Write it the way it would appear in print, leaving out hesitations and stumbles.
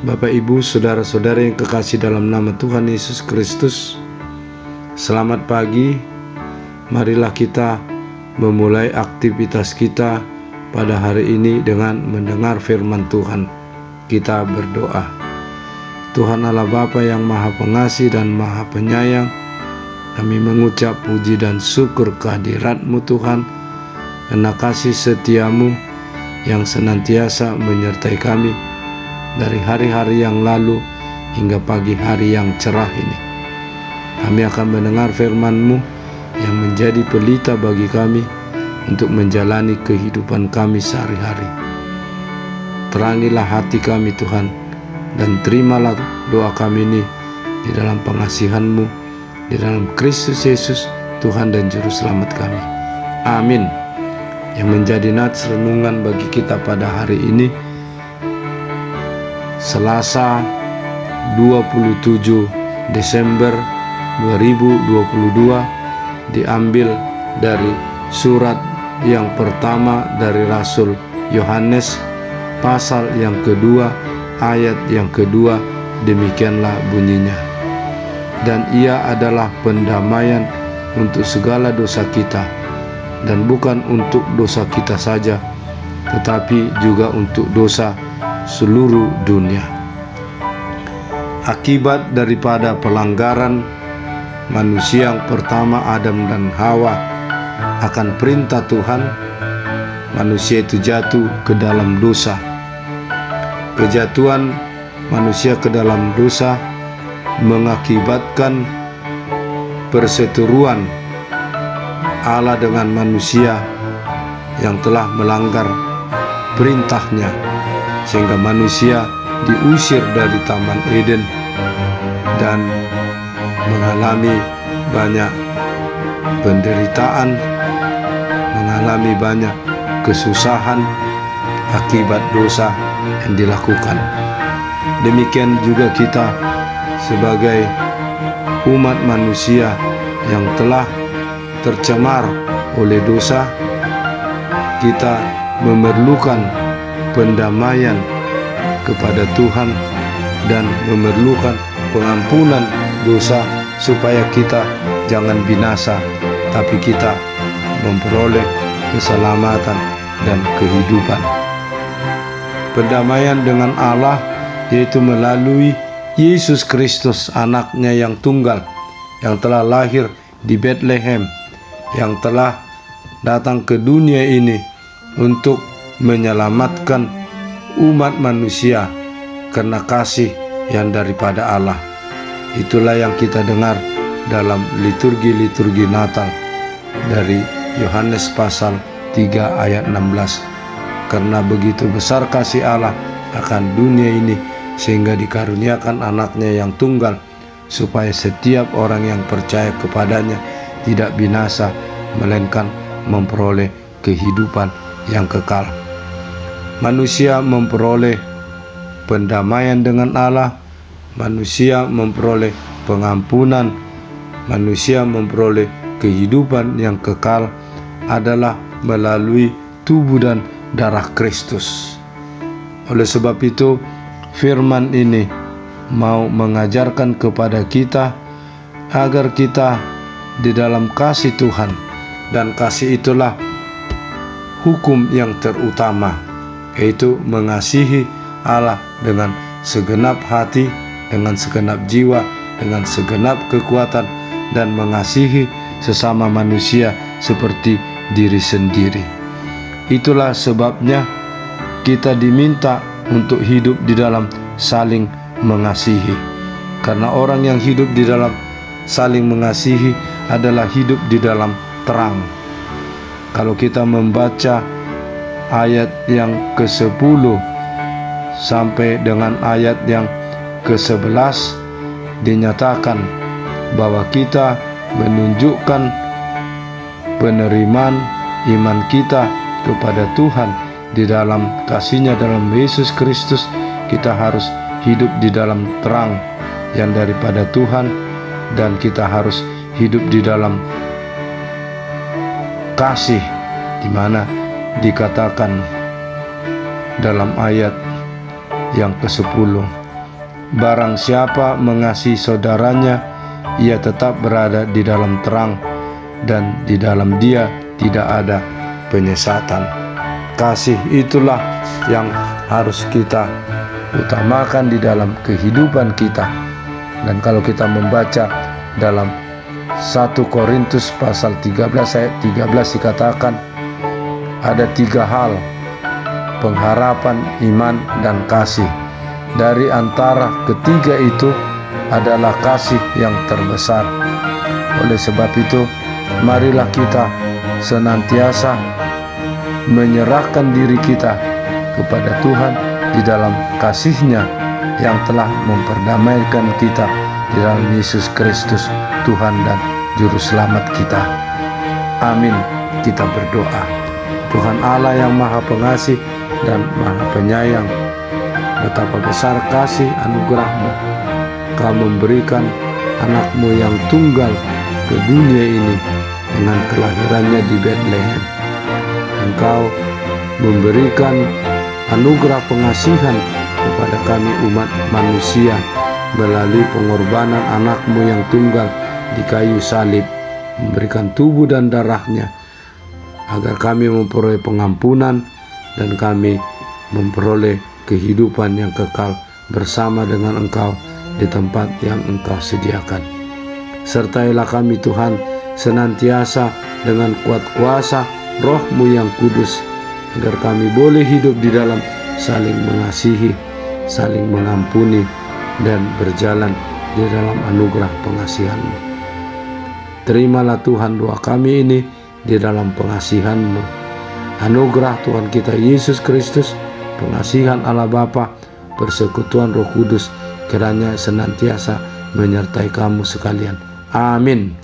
Bapak, Ibu, saudara-saudara yang kekasih dalam nama Tuhan Yesus Kristus, selamat pagi. Marilah kita memulai aktivitas kita pada hari ini dengan mendengar firman Tuhan. Kita berdoa. Tuhan Allah Bapa yang Maha Pengasih dan Maha Penyayang, kami mengucap puji dan syukur kehadirat-Mu Tuhan, karena kasih setia-Mu yang senantiasa menyertai kami dari hari-hari yang lalu hingga pagi hari yang cerah ini. Kami akan mendengar firman-Mu yang menjadi pelita bagi kami untuk menjalani kehidupan kami sehari-hari. Terangilah hati kami Tuhan, dan terimalah doa kami ini di dalam pengasihan-Mu, di dalam Kristus Yesus, Tuhan dan Juru Selamat kami. Amin. Yang menjadi nats renungan bagi kita pada hari ini, Selasa 27 Desember 2022, diambil dari surat yang pertama dari Rasul Yohanes, pasal yang kedua, ayat yang kedua. Demikianlah bunyinya. Dan ia adalah pendamaian untuk segala dosa kita, dan bukan untuk dosa kita saja, tetapi juga untuk dosa seluruh dunia. Akibat daripada pelanggaran manusia yang pertama, Adam dan Hawa, akan perintah Tuhan, manusia itu jatuh ke dalam dosa. Kejatuhan manusia ke dalam dosa mengakibatkan perseteruan Allah dengan manusia yang telah melanggar perintahnya, sehingga manusia diusir dari Taman Eden dan mengalami banyak penderitaan, mengalami banyak kesusahan akibat dosa yang dilakukan. Demikian juga kita sebagai umat manusia yang telah tercemar oleh dosa, kita memerlukan pendamaian kepada Tuhan dan memerlukan pengampunan dosa supaya kita jangan binasa, tapi kita memperoleh keselamatan dan kehidupan. Pendamaian dengan Allah yaitu melalui Yesus Kristus, anaknya yang tunggal, yang telah lahir di Bethlehem, yang telah datang ke dunia ini untuk menyelamatkan umat manusia karena kasih yang daripada Allah. Itulah yang kita dengar dalam liturgi-liturgi Natal dari Yohanes pasal 3 ayat 16. Karena begitu besar kasih Allah akan dunia ini, sehingga dikaruniakan anaknya yang tunggal, supaya setiap orang yang percaya kepadanya tidak binasa, melainkan memperoleh kehidupan yang kekal. Manusia memperoleh pendamaian dengan Allah, manusia memperoleh pengampunan, manusia memperoleh kehidupan yang kekal adalah melalui tubuh dan darah Kristus. Oleh sebab itu, firman ini mau mengajarkan kepada kita agar kita di dalam kasih Tuhan, dan kasih itulah hukum yang terutama, yaitu mengasihi Allah dengan segenap hati, dengan segenap jiwa, dengan segenap kekuatan, dan mengasihi sesama manusia seperti diri sendiri. Itulah sebabnya kita diminta untuk hidup di dalam saling mengasihi, karena orang yang hidup di dalam saling mengasihi adalah hidup di dalam terang. Kalau kita membaca ayat yang ke-10 sampai dengan ayat yang ke-11, dinyatakan bahwa kita menunjukkan penerimaan iman kita kepada Tuhan di dalam kasih-Nya dalam Yesus Kristus. Kita harus hidup di dalam terang yang daripada Tuhan, dan kita harus hidup di dalam kasih, di mana dikatakan dalam ayat yang ke-10, Barang siapa mengasihi saudaranya, ia tetap berada di dalam terang, dan di dalam dia tidak ada penyesatan. Kasih itulah yang harus kita utamakan di dalam kehidupan kita. Dan kalau kita membaca dalam 1 Korintus pasal 13 ayat 13 dikatakan ada 3 hal: pengharapan, iman, dan kasih. Dari antara ketiga itu adalah kasih yang terbesar. Oleh sebab itu, marilah kita senantiasa menyerahkan diri kita kepada Tuhan di dalam kasih-Nya yang telah memperdamaikan kita di dalam Yesus Kristus, Tuhan dan Juru Selamat kita. Amin. Kita berdoa. Tuhan Allah yang Maha Pengasih dan Maha Penyayang, betapa besar kasih anugerah-Mu. Kau memberikan anak-Mu yang tunggal ke dunia ini dengan kelahirannya di Bethlehem. Engkau memberikan anugerah pengasihan kepada kami umat manusia melalui pengorbanan anak-Mu yang tunggal di kayu salib, memberikan tubuh dan darahnya agar kami memperoleh pengampunan dan kami memperoleh kehidupan yang kekal bersama dengan Engkau di tempat yang Engkau sediakan. Sertailah kami Tuhan senantiasa dengan kuat kuasa Roh-Mu yang kudus, agar kami boleh hidup di dalam saling mengasihi, saling mengampuni, dan berjalan di dalam anugerah pengasihan-Mu. Terimalah Tuhan doa kami ini di dalam pengasihan-Mu. Anugerah Tuhan kita Yesus Kristus, pengasihan Allah Bapa, persekutuan Roh Kudus kiranya senantiasa menyertai kamu sekalian. Amin.